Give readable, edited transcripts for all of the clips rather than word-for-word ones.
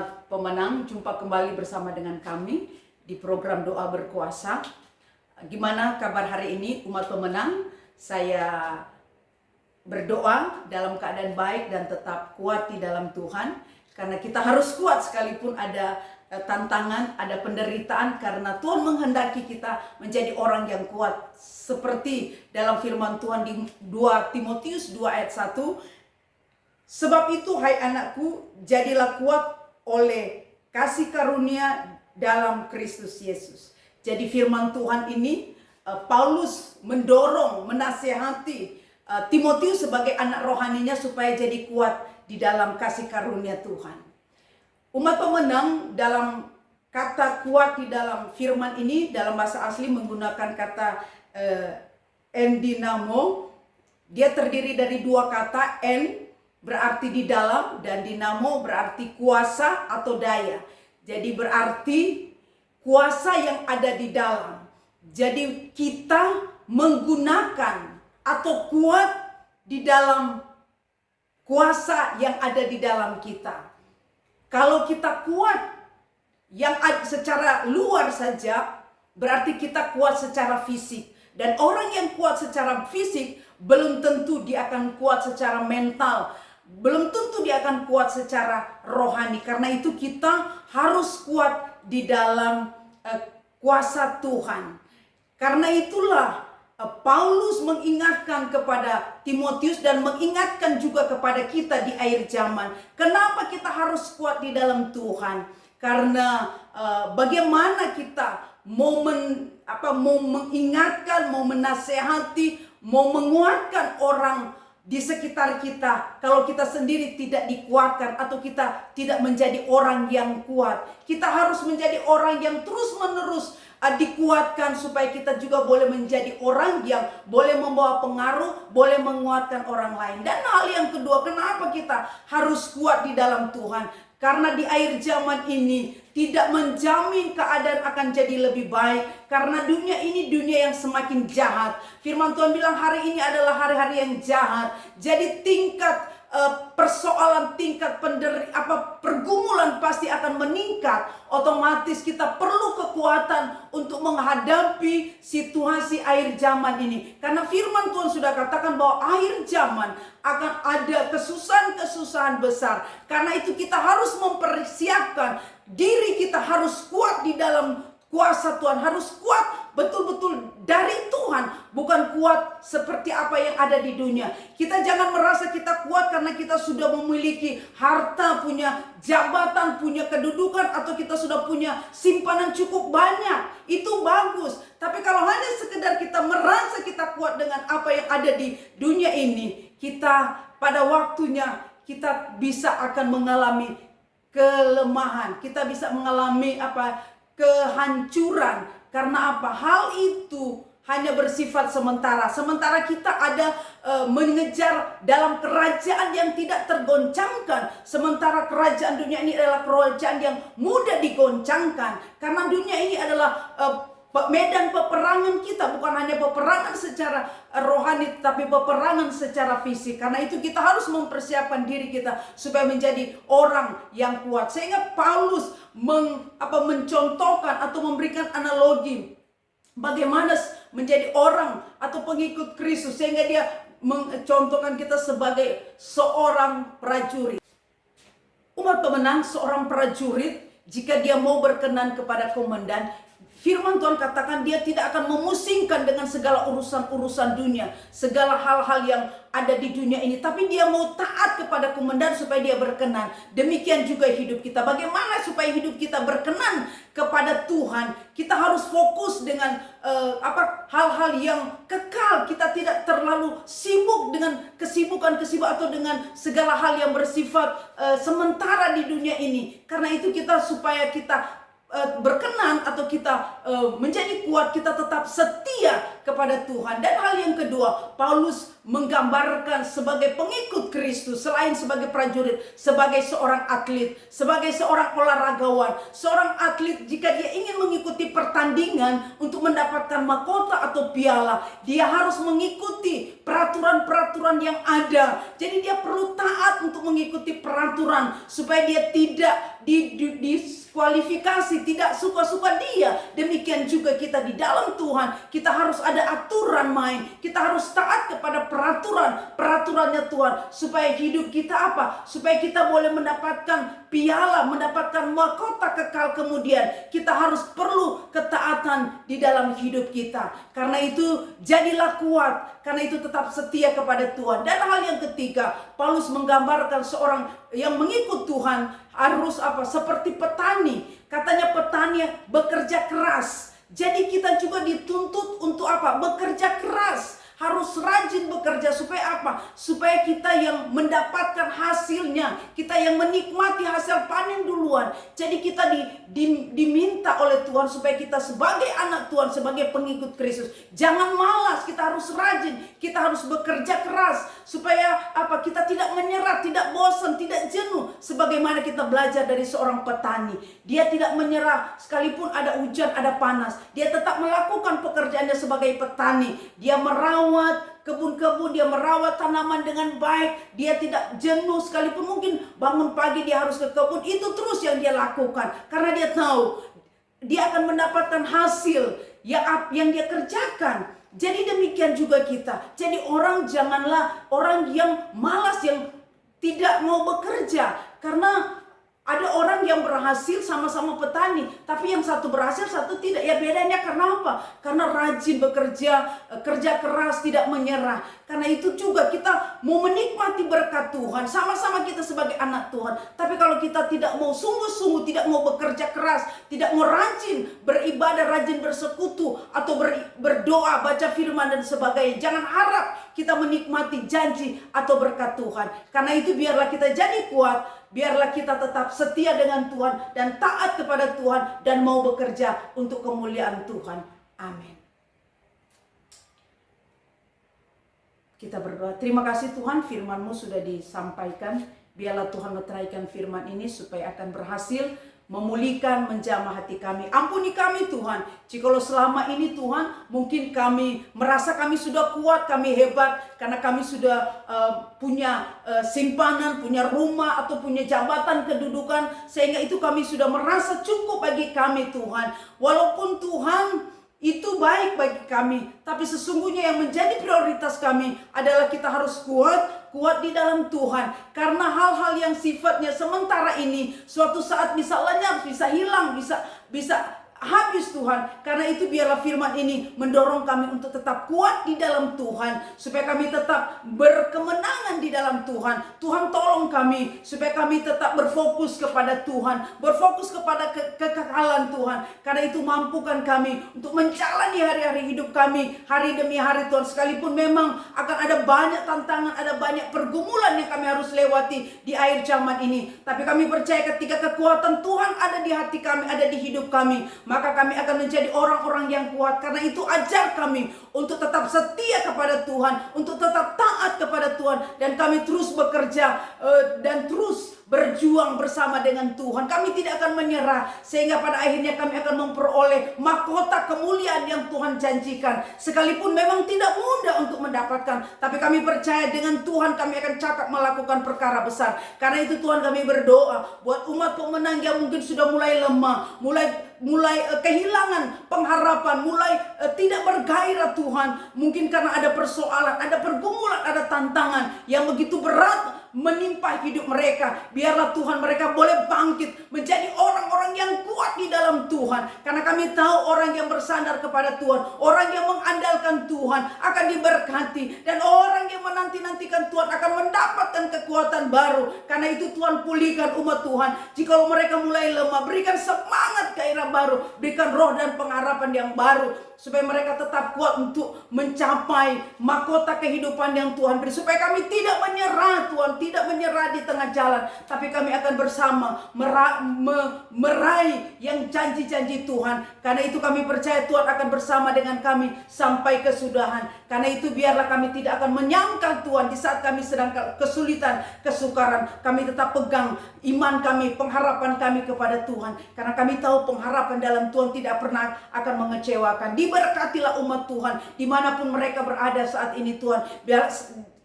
Umat pemenang, jumpa kembali bersama dengan kami di program Doa Berkuasa. Gimana kabar hari ini umat pemenang? Saya berdoa dalam keadaan baik dan tetap kuat di dalam Tuhan. Karena kita harus kuat sekalipun ada tantangan, ada penderitaan, karena Tuhan menghendaki kita menjadi orang yang kuat. Seperti dalam firman Tuhan di 2 Timotius 2 ayat 1. Sebab itu hai anakku, jadilah kuat oleh kasih karunia dalam Kristus Yesus. Jadi firman Tuhan ini Paulus mendorong, menasihati Timotius sebagai anak rohaninya supaya jadi kuat di dalam kasih karunia Tuhan. Umat pemenang, dalam kata kuat di dalam firman ini dalam bahasa asli menggunakan kata endinamo. Dia terdiri dari dua kata, en berarti di dalam dan dinamo berarti kuasa atau daya. Jadi berarti kuasa yang ada di dalam. Jadi kita menggunakan atau kuat di dalam kuasa yang ada di dalam kita. Kalau kita kuat yang secara luar saja, berarti kita kuat secara fisik. Dan orang yang kuat secara fisik belum tentu dia akan kuat secara mental. Belum tentu dia akan kuat secara rohani. Karena itu kita harus kuat di dalam kuasa Tuhan. Karena itulah Paulus mengingatkan kepada Timotius dan mengingatkan juga kepada kita di akhir zaman. Kenapa kita harus kuat di dalam Tuhan? Karena bagaimana kita mau mengingatkan, mau menasehati, mau menguatkan orang di sekitar kita, kalau kita sendiri tidak dikuatkan atau kita tidak menjadi orang yang kuat. Kita harus menjadi orang yang terus-menerus dikuatkan supaya kita juga boleh menjadi orang yang boleh membawa pengaruh, boleh menguatkan orang lain. Dan hal yang kedua, kenapa kita harus kuat di dalam Tuhan? Karena di akhir zaman ini tidak menjamin keadaan akan jadi lebih baik. Karena dunia ini dunia yang semakin jahat. Firman Tuhan bilang hari ini adalah hari-hari yang jahat. Jadi tingkat persoalan, tingkat pergumulan pasti akan meningkat. Otomatis kita perlu kekuatan untuk menghadapi situasi akhir zaman ini. Karena firman Tuhan sudah katakan bahwa akhir zaman akan ada kesusahan-kesusahan besar. Karena itu kita harus mempersiapkan diri, kita harus kuat di dalam kuasa Tuhan, harus kuat betul-betul dari Tuhan, bukan kuat seperti apa yang ada di dunia. Kita jangan merasa kita kuat karena kita sudah memiliki harta, punya jabatan, punya kedudukan, atau kita sudah punya simpanan cukup banyak. Itu bagus. Tapi kalau hanya sekedar kita merasa kita kuat dengan apa yang ada di dunia ini, kita pada waktunya kita bisa akan mengalami kelemahan. Kita bisa mengalami kehancuran. Karena apa? Hal itu hanya bersifat sementara. Sementara kita ada mengejar dalam kerajaan yang tidak tergoncangkan. Sementara kerajaan dunia ini adalah kerajaan yang mudah digoncangkan. Karena dunia ini adalah medan peperangan kita. Bukan hanya peperangan secara rohani, tapi peperangan secara fisik. Karena itu kita harus mempersiapkan diri kita supaya menjadi orang yang kuat. Sehingga Paulus mencontohkan atau memberikan analogi bagaimana menjadi orang atau pengikut Kristus, sehingga dia mencontohkan kita sebagai seorang prajurit. Umat pemenang, seorang prajurit jika dia mau berkenan kepada komandan, firman Tuhan katakan dia tidak akan memusingkan dengan segala urusan-urusan dunia, segala hal-hal yang ada di dunia ini. Tapi dia mau taat kepada komandan supaya dia berkenan. Demikian juga hidup kita. Bagaimana supaya hidup kita berkenan kepada Tuhan? Kita harus fokus dengan hal-hal yang kekal. Kita tidak terlalu sibuk dengan kesibukan-kesibukan atau dengan segala hal yang bersifat sementara di dunia ini. Karena itu supaya kita berkenan atau kita menjadi kuat, kita tetap setia kepada Tuhan. Dan hal yang kedua, Paulus menggambarkan sebagai pengikut Kristus, selain sebagai prajurit, sebagai seorang atlet, sebagai seorang olahragawan. Seorang atlet jika dia ingin mengikuti pertandingan untuk mendapatkan mahkota atau piala, dia harus mengikuti peraturan-peraturan peraturan yang ada. Jadi dia perlu taat untuk mengikuti peraturan supaya dia tidak diskualifikasi, tidak suka-suka dia. Demikian juga kita di dalam Tuhan, kita harus ada aturan main. Kita harus taat kepada peraturannya Tuhan, supaya hidup kita apa? Supaya kita boleh mendapatkan piala, mendapatkan mahkota kekal kemudian. Kita harus perlu ketaatan di dalam hidup kita. Karena itu jadilah kuat, karena itu tetap setia kepada Tuhan. Dan hal yang ketiga, Paulus menggambarkan seorang yang mengikut Tuhan harus apa? Seperti petani. Katanya petani bekerja keras. Jadi kita juga dituntut untuk apa? Bekerja keras. Harus rajin bekerja supaya apa? Supaya kita yang mendapatkan hasilnya, kita yang menikmati hasil panen duluan. Jadi kita diminta oleh Tuhan supaya kita sebagai anak Tuhan, sebagai pengikut Kristus, jangan malas, kita harus rajin, kita harus bekerja keras supaya apa? Kita tidak menyerah, tidak bosan, tidak jenuh. Sebagaimana kita belajar dari seorang petani, dia tidak menyerah sekalipun ada hujan, ada panas. Dia tetap melakukan pekerjaannya sebagai petani. Dia merawat kebun-kebun, dia merawat tanaman dengan baik. Dia tidak jenuh sekalipun mungkin bangun pagi dia harus ke kebun. Itu terus yang dia lakukan. Karena dia tahu dia akan mendapatkan hasil yang dia kerjakan. Jadi demikian juga kita. Jadi janganlah orang yang malas, yang tidak mau bekerja. Karena ada orang yang berhasil sama-sama petani, tapi yang satu berhasil, satu tidak. Ya bedanya karena apa? Karena rajin bekerja, kerja keras, tidak menyerah. Karena itu juga kita mau menikmati berkat Tuhan, sama-sama kita sebagai anak Tuhan. Tapi kalau kita tidak mau sungguh-sungguh, tidak mau bekerja keras, tidak mau rajin beribadah, rajin bersekutu, atau berdoa, baca firman dan sebagainya, jangan harap kita menikmati janji atau berkat Tuhan. Karena itu biarlah kita jadi kuat. Biarlah kita tetap setia dengan Tuhan dan taat kepada Tuhan dan mau bekerja untuk kemuliaan Tuhan. Amin. Kita berdoa. Terima kasih Tuhan, firman-Mu sudah disampaikan. Biarlah Tuhan meteraikan firman ini supaya akan berhasil memulihkan, menjamah hati kami. Ampuni kami Tuhan, jikalau selama ini Tuhan mungkin kami merasa kami sudah kuat, kami hebat, karena kami sudah punya simpanan, punya rumah, atau punya jabatan kedudukan, sehingga itu kami sudah merasa cukup bagi kami Tuhan. Walaupun Tuhan itu baik bagi kami, tapi sesungguhnya yang menjadi prioritas kami adalah kita harus kuat di dalam Tuhan. Karena hal-hal yang sifatnya sementara ini suatu saat bisa lenyap, bisa hilang, bisa habis Tuhan. Karena itu biarlah firman ini mendorong kami untuk tetap kuat di dalam Tuhan, supaya kami tetap berkemenangan di dalam Tuhan. Tuhan tolong kami supaya kami tetap berfokus kepada Tuhan, berfokus kepada kekekalan Tuhan. Karena itu mampukan kami untuk menjalani hari-hari hidup kami, hari demi hari Tuhan. Sekalipun memang akan ada banyak tantangan, ada banyak pergumulan yang kami harus lewati di akhir zaman ini, tapi kami percaya ketika kekuatan Tuhan ada di hati kami, ada di hidup kami, maka kami akan menjadi orang-orang yang kuat. Karena itu ajar kami untuk tetap setia kepada Tuhan, untuk tetap taat kepada Tuhan, dan kami terus bekerja dan terus berjuang bersama dengan Tuhan. Kami tidak akan menyerah, sehingga pada akhirnya kami akan memperoleh mahkota kemuliaan yang Tuhan janjikan. Sekalipun memang tidak mudah untuk mendapatkan, tapi kami percaya dengan Tuhan kami akan cakap melakukan perkara besar. Karena itu Tuhan, kami berdoa buat umat pemenang yang mungkin sudah mulai lemah, mulai kehilangan pengharapan, mulai tidak bergairah Tuhan. Mungkin karena ada persoalan, ada pergumulan, ada tantangan yang begitu berat menimpa hidup mereka. Biarlah Tuhan mereka boleh bangkit menjadi orang-orang yang kuat di dalam Tuhan. Karena kami tahu orang yang bersandar kepada Tuhan, orang yang mengandalkan Tuhan akan diberkati. Dan orang yang menanti-nantikan Tuhan akan mendapatkan kekuatan baru. Karena itu Tuhan, pulihkan umat Tuhan. Jikalau mereka mulai lemah, berikan semangat gairah baru, berikan roh dan pengharapan yang baru, supaya mereka tetap kuat untuk mencapai mahkota kehidupan yang Tuhan beri. Supaya kami tidak menyerah Tuhan, tidak menyerah di tengah jalan, tapi kami akan bersama meraih yang janji-janji Tuhan. Karena itu kami percaya Tuhan akan bersama dengan kami sampai kesudahan. Karena itu biarlah kami tidak akan menyangkal Tuhan di saat kami sedang kesulitan, kesukaran. Kami tetap pegang iman kami, pengharapan kami kepada Tuhan. Karena kami tahu pengharapan dalam Tuhan tidak pernah akan mengecewakan. Diberkatilah umat Tuhan dimanapun mereka berada saat ini Tuhan.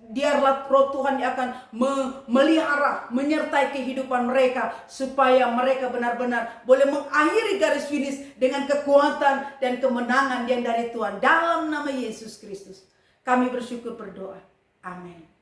biarlah roh Tuhan yang akan melihara, menyertai kehidupan mereka, supaya mereka benar-benar boleh mengakhiri garis finish dengan kekuatan dan kemenangan yang dari Tuhan. Dalam nama Yesus Kristus kami bersyukur berdoa. Amin.